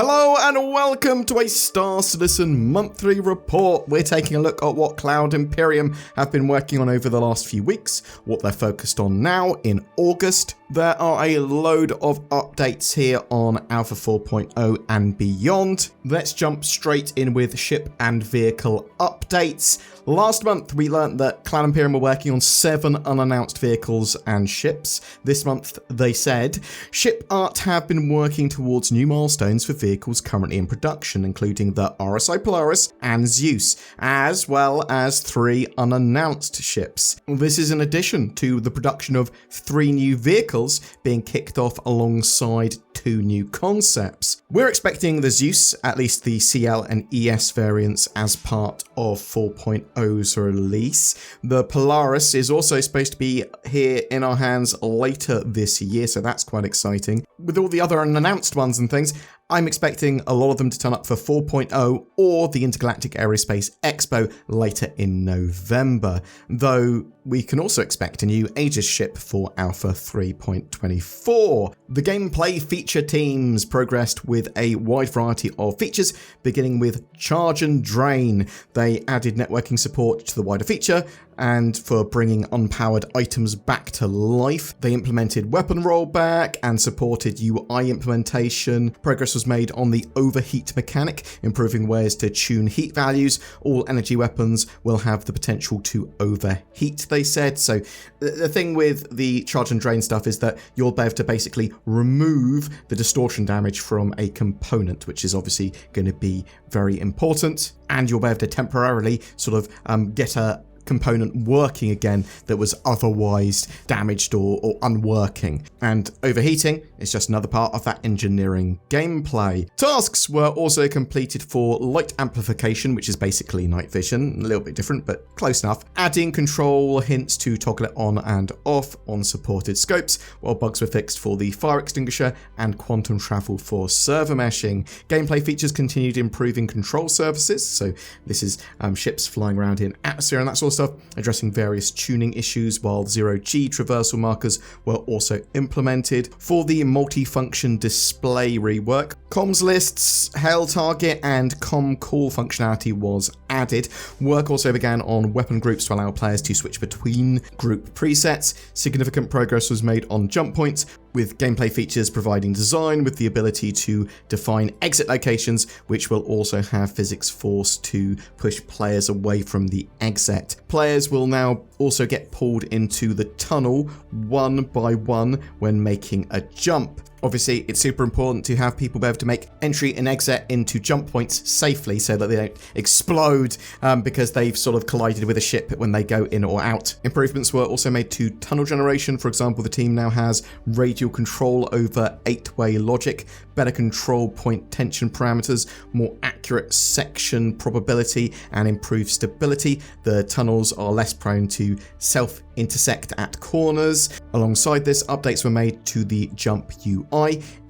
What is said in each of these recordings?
Hello and welcome to a Star Citizen monthly report. We're taking a look at what Cloud Imperium have been working on over the last few weeks, what they're focused on now in August. There are a load of updates here on Alpha 4.0 and beyond. Let's jump straight in with ship and vehicle updates. Last month, we learned that Cloud Imperium were working on 7 unannounced vehicles and ships. This month, they said, Ship Art have been working towards new milestones for vehicles currently in production, including the RSI Polaris and Zeus, as well as 3 unannounced ships. This is in addition to the production of 3 new vehicles being kicked off alongside 2 new concepts. We're expecting the Zeus, at least the CL and ES variants, as part of 4.0's release. The Polaris is also supposed to be here in our hands later this year, so that's quite exciting. With all the other unannounced ones and things, I'm expecting a lot of them to turn up for 4.0 or the Intergalactic Aerospace Expo later in November, though we can also expect a new Aegis ship for Alpha 3.24. The gameplay feature teams progressed with a wide variety of features, beginning with Charge and Drain. They added networking support to the wider feature, and for bringing unpowered items back to life. They implemented weapon rollback and supported UI implementation. Progress was made on the overheat mechanic, improving ways to tune heat values. All energy weapons will have the potential to overheat, they said. So the thing with the charge and drain stuff is that you'll be able to basically remove the distortion damage from a component, which is obviously going to be very important. And you'll be able to temporarily sort of get a component working again that was otherwise damaged or unworking. And overheating is just another part of that engineering gameplay. Tasks were also completed for light amplification, which is basically night vision, a little bit different but close enough, adding control hints to toggle it on and off on supported scopes, while bugs were fixed for the fire extinguisher and quantum travel for server meshing. Gameplay features continued improving control surfaces, so this is ships flying around in atmosphere and that sort of stuff, addressing various tuning issues, while 0G traversal markers were also implemented. For the multi-function display rework, comms lists, hail target and comm call functionality was added. Work also began on weapon groups to allow players to switch between group presets. Significant progress was made on jump points, with gameplay features providing design with the ability to define exit locations, which will also have physics force to push players away from the exit. Players will now also get pulled into the tunnel one by one when making a jump. Obviously, it's super important to have people be able to make entry and exit into jump points safely so that they don't explode because they've sort of collided with a ship when they go in or out. Improvements were also made to tunnel generation. For example, the team now has radial control over 8-way logic, better control point tension parameters, more accurate section probability, and improved stability. The tunnels are less prone to self-intersect at corners. Alongside this, updates were made to the jump UI.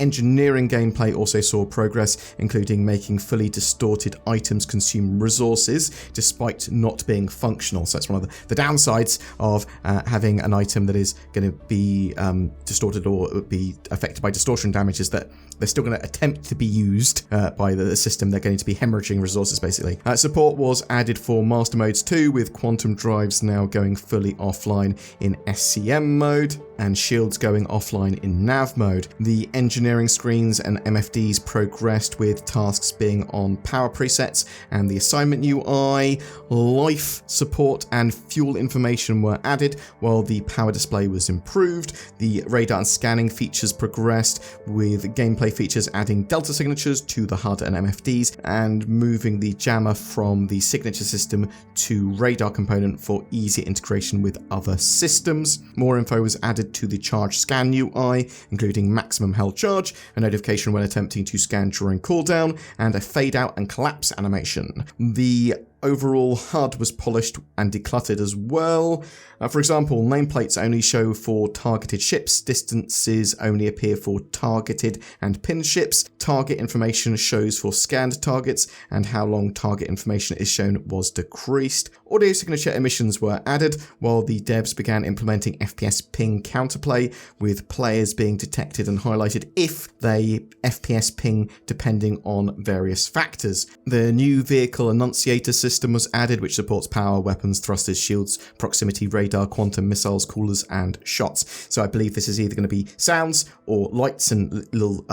Engineering gameplay also saw progress, including making fully distorted items consume resources despite not being functional. So that's one of the downsides of having an item that is going to be distorted or be affected by distortion damage, is that they're still going to attempt to be used by the system. They're going to be hemorrhaging resources, basically. Support was added for Master Modes too, with quantum drives now going fully offline in SCM mode and shields going offline in nav mode. The engineering screens and MFDs progressed, with tasks being on power presets and the assignment UI. Life support and fuel information were added, while the power display was improved. The radar and scanning features progressed, with gameplay features adding delta signatures to the HUD and MFDs and moving the jammer from the signature system to radar component for easier integration with other systems. More info was added to the charge scan UI, including maximum held charge, a notification when attempting to scan during cooldown, and a fade out and collapse animation. The overall HUD was polished and decluttered as well. For example, nameplates only show for targeted ships, distances only appear for targeted and pinned ships, target information shows for scanned targets, and how long target information is shown was decreased. Audio signature emissions were added, while the devs began implementing FPS ping counterplay, with players being detected and highlighted if they FPS ping depending on various factors. The new vehicle annunciator system was added, which supports power, weapons, thrusters, shields, proximity radar, quantum missiles, coolers, and shots. So I believe this is either going to be sounds or lights and little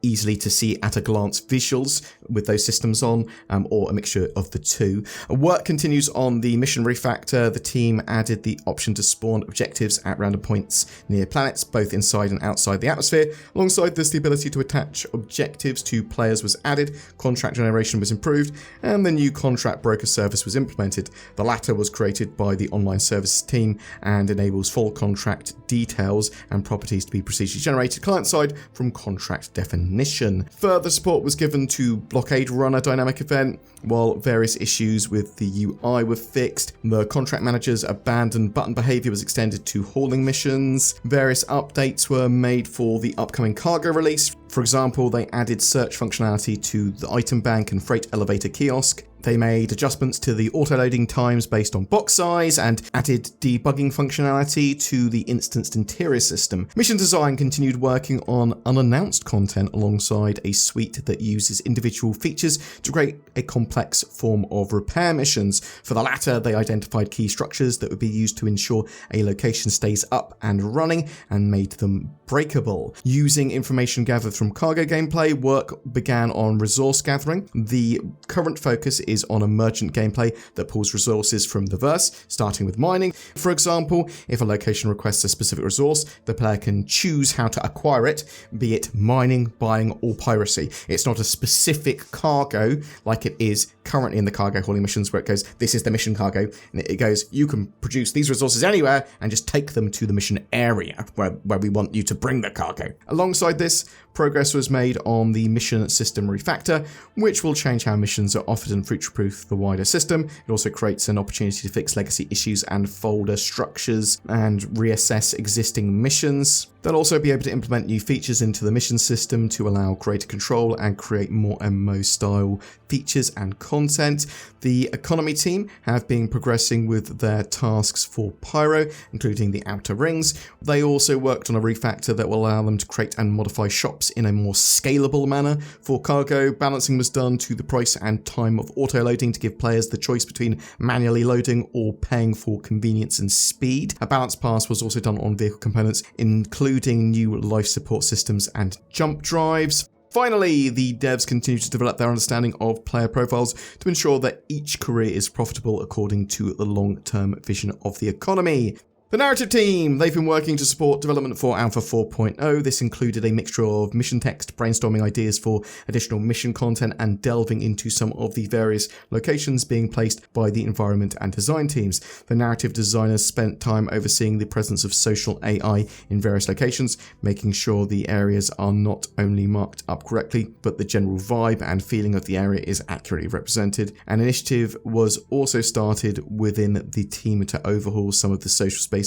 easily to see at a glance visuals with those systems on, or a mixture of the two. Work continues on the mission refactor. The team added the option to spawn objectives at random points near planets, both inside and outside the atmosphere. Alongside this, the ability to attach objectives to players was added, contract generation was improved, and the new contract broker service was implemented. The latter was created by the online services team and enables full contract details and properties to be procedurally generated client-side from contract definition. Further support was given to Blockade Runner dynamic event, while various issues with the UI were fixed. The contract manager's abandoned button behavior was extended to hauling missions. Various updates were made for the upcoming cargo release. For example, they added search functionality to the item bank and freight elevator kiosk. They made adjustments to the auto-loading times based on box size and added debugging functionality to the instanced interior system. Mission Design continued working on unannounced content alongside a suite that uses individual features to create a complex form of repair missions. For the latter, they identified key structures that would be used to ensure a location stays up and running and made them breakable. Using information gathered from cargo gameplay, work began on resource gathering. The current focus is on a merchant gameplay that pulls resources from the verse, starting with mining. For example, if a location requests a specific resource, the player can choose how to acquire it, be it mining, buying, or piracy. It's not a specific cargo like it is currently in the cargo hauling missions, where it goes, this is the mission cargo, and it goes, you can produce these resources anywhere and just take them to the mission area where we want you to bring the cargo. Alongside this, progress was made on the mission system refactor, which will change how missions are offered and future-proof the wider system. It also creates an opportunity to fix legacy issues and folder structures and reassess existing missions. They'll also be able to implement new features into the mission system to allow greater control and create more MMO-style features and content. The economy team have been progressing with their tasks for Pyro, including the outer rings. They also worked on a refactor that will allow them to create and modify shops in a more scalable manner. For cargo, balancing was done to the price and time of auto-loading to give players the choice between manually loading or paying for convenience and speed. A balance pass was also done on vehicle components, including new life support systems and jump drives. Finally, the devs continue to develop their understanding of player profiles to ensure that each career is profitable according to the long-term vision of the economy. The narrative team, they've been working to support development for Alpha 4.0. This included a mixture of mission text, brainstorming ideas for additional mission content, and delving into some of the various locations being placed by the environment and design teams. The narrative designers spent time overseeing the presence of social AI in various locations, making sure the areas are not only marked up correctly, but the general vibe and feeling of the area is accurately represented. An initiative was also started within the team to overhaul some of the social spaces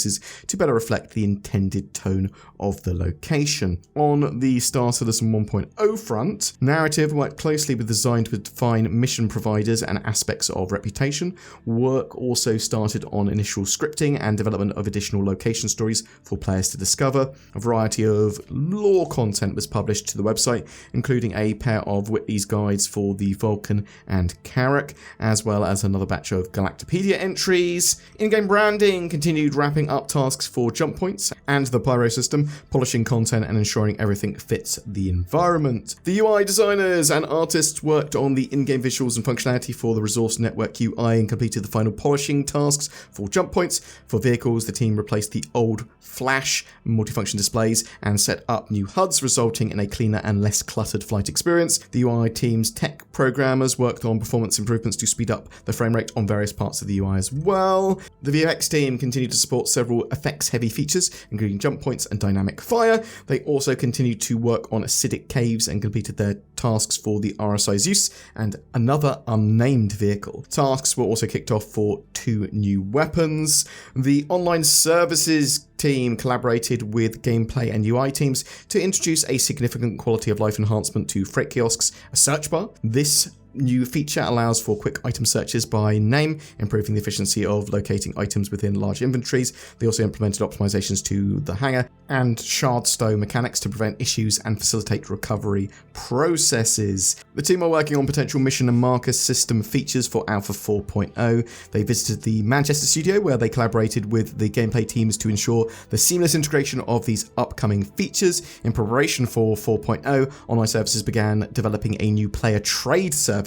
to better reflect the intended tone of the location. On the Star Citizen 1.0 front, narrative worked closely with design to define mission providers and aspects of reputation. Work also started on initial scripting and development of additional location stories for players to discover. A variety of lore content was published to the website, including a pair of Whitley's guides for the Vulcan and Carrack, as well as another batch of Galactopedia entries. In-game branding continued wrapping up tasks for jump points and the Pyro system, polishing content and ensuring everything fits the environment. The UI designers and artists worked on the in-game visuals and functionality for the Resource Network UI and completed the final polishing tasks for jump points. For vehicles, the team replaced the old flash multifunction displays and set up new HUDs, resulting in a cleaner and less cluttered flight experience. The UI team's tech programmers worked on performance improvements to speed up the frame rate on various parts of the UI as well. The VFX team continued to support several effects-heavy features, including jump points and dynamic fire. They also continued to work on acidic caves and completed their tasks for the RSI Zeus and another unnamed vehicle. Tasks were also kicked off for 2 new weapons. The online services team collaborated with gameplay and UI teams to introduce a significant quality of life enhancement to freight kiosks, a search bar. This new feature allows for quick item searches by name, improving the efficiency of locating items within large inventories. They also implemented optimizations to the hangar and shard stow mechanics to prevent issues and facilitate recovery processes. The team are working on potential mission and marker system features for Alpha 4.0. They visited the Manchester studio where they collaborated with the gameplay teams to ensure the seamless integration of these upcoming features. In preparation for 4.0, online services began developing a new player trade service.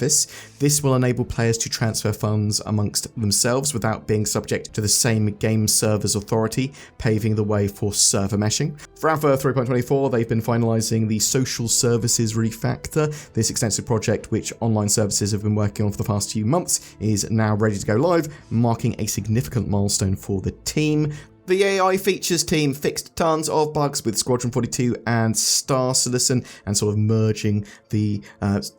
This will enable players to transfer funds amongst themselves without being subject to the same game server's authority, paving the way for server meshing. For Alpha 3.24, they've been finalizing the social services refactor. This extensive project, which online services have been working on for the past few months, is now ready to go live, marking a significant milestone for the team. The AI features team fixed tons of bugs with Squadron 42 and Star Citizen and sort of merging the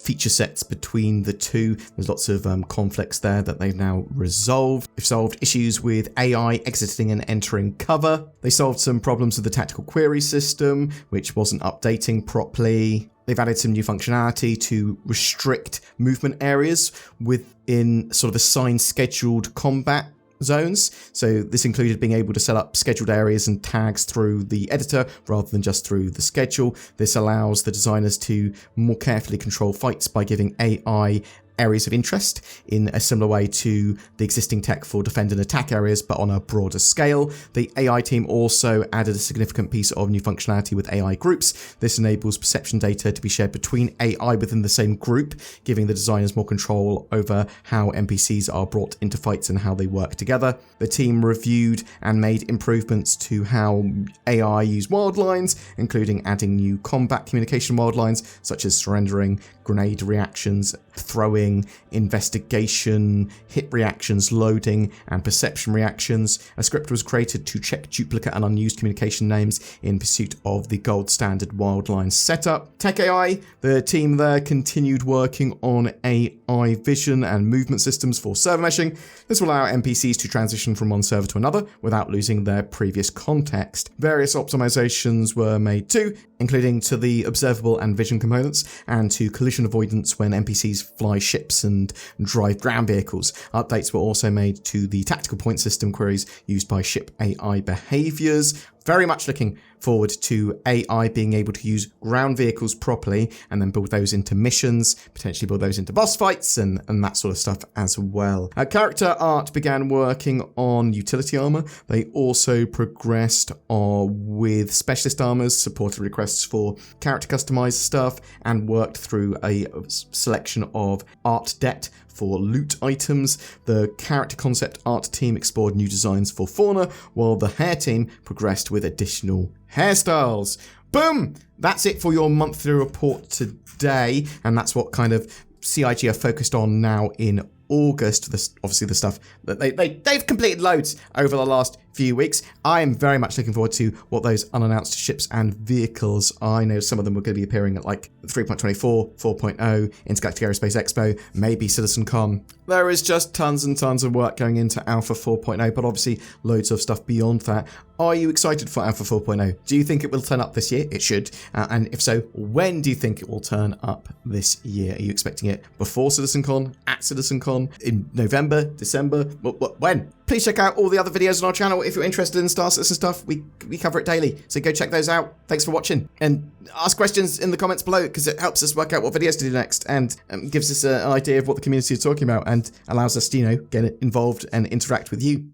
feature sets between the two. There's lots of conflicts there that they've now resolved. They've solved issues with AI exiting and entering cover. They solved some problems with the tactical query system, which wasn't updating properly. They've added some new functionality to restrict movement areas within sort of assigned scheduled combat zones. So this included being able to set up scheduled areas and tags through the editor rather than just through the schedule. This allows the designers to more carefully control fights by giving AI areas of interest in a similar way to the existing tech for defend and attack areas, but on a broader scale. The AI team also added a significant piece of new functionality with AI groups. This enables perception data to be shared between AI within the same group, giving the designers more control over how NPCs are brought into fights and how they work together. The team reviewed and made improvements to how AI use wild lines, including adding new combat communication wild lines, such as surrendering, grenade reactions, throwing, investigation, hit reactions, loading, and perception reactions. A script was created to check duplicate and unused communication names in pursuit of the gold standard wildline setup. Tech AI, the team there continued working on AI vision and movement systems for server meshing. This will allow NPCs to transition from one server to another without losing their previous context. Various optimizations were made too, including to the observable and vision components and to collision avoidance when NPCs fly ships and drive ground vehicles. Updates were also made to the tactical point system queries used by ship AI behaviors. Very much looking forward to AI being able to use ground vehicles properly and then build those into missions, potentially build those into boss fights and that sort of stuff as well. Character art began working on utility armor. They also progressed with specialist armors, supported requests for character customized stuff, and worked through a selection of art debt for loot items. The character concept art team explored new designs for fauna, while the hair team progressed with additional hairstyles. Boom! That's it for your monthly report today, and that's what kind of CIG are focused on now in August. Obviously the stuff that they've completed loads over the last few weeks. I am very much looking forward to what those unannounced ships and vehicles are. I know some of them are going to be appearing at like 3.24, 4.0, Intergalactic Aerospace Expo, maybe CitizenCon. There is just tons and tons of work going into Alpha 4.0, but obviously loads of stuff beyond that. Are you excited for Alpha 4.0? Do you think it will turn up this year? It should. And if so, when do you think it will turn up this year? Are you expecting it before CitizenCon, at CitizenCon, in November, December? When? Please check out all the other videos on our channel if you're interested in Star Citizen stuff. We cover it daily, so go check those out. Thanks for watching, and ask questions in the comments below because it helps us work out what videos to do next and gives us an idea of what the community is talking about and allows us to, get involved and interact with you.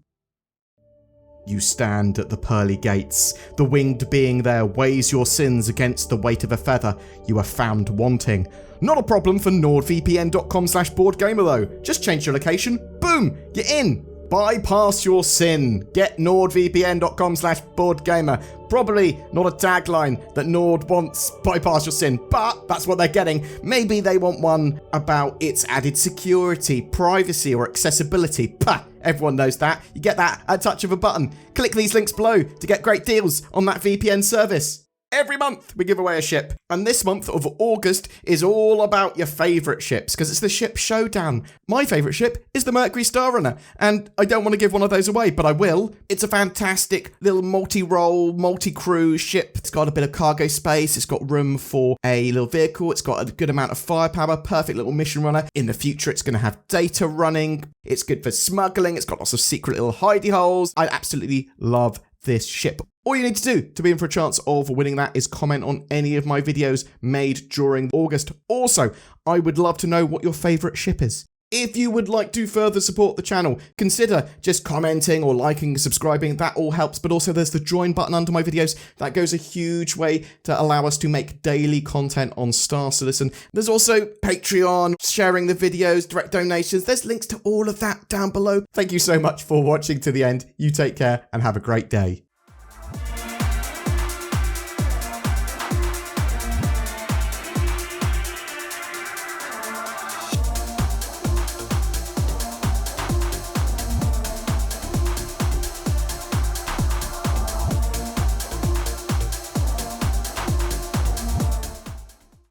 You stand at the pearly gates. The winged being there weighs your sins against the weight of a feather. You are found wanting. Not a problem for NordVPN.com/BoredGamer though. Just change your location. Boom! You're in. Bypass your sin. Get nordvpn.com/BoredGamer. Probably not a tagline that Nord wants, bypass your sin, but that's what they're getting. Maybe they want one about its added security, privacy, or accessibility. Pah, everyone knows that. You get that at a touch of a button. Click these links below to get great deals on that VPN service. Every month we give away a ship, and this month of August is all about your favourite ships, because it's the ship showdown. My favourite ship is the Mercury Star Runner, and I don't want to give one of those away, but I will. It's a fantastic little multi-role, multi-crew ship. It's got a bit of cargo space, it's got room for a little vehicle, it's got a good amount of firepower, perfect little mission runner. In the future it's going to have data running, it's good for smuggling, it's got lots of secret little hidey holes. I absolutely love this ship. All you need to do to be in for a chance of winning that is comment on any of my videos made during August. Also, I would love to know what your favourite ship is. If you would like to further support the channel, consider just commenting or liking, subscribing. That all helps. But also there's the join button under my videos. That goes a huge way to allow us to make daily content on Star Citizen. There's also Patreon, sharing the videos, direct donations. There's links to all of that down below. Thank you so much for watching to the end. You take care and have a great day.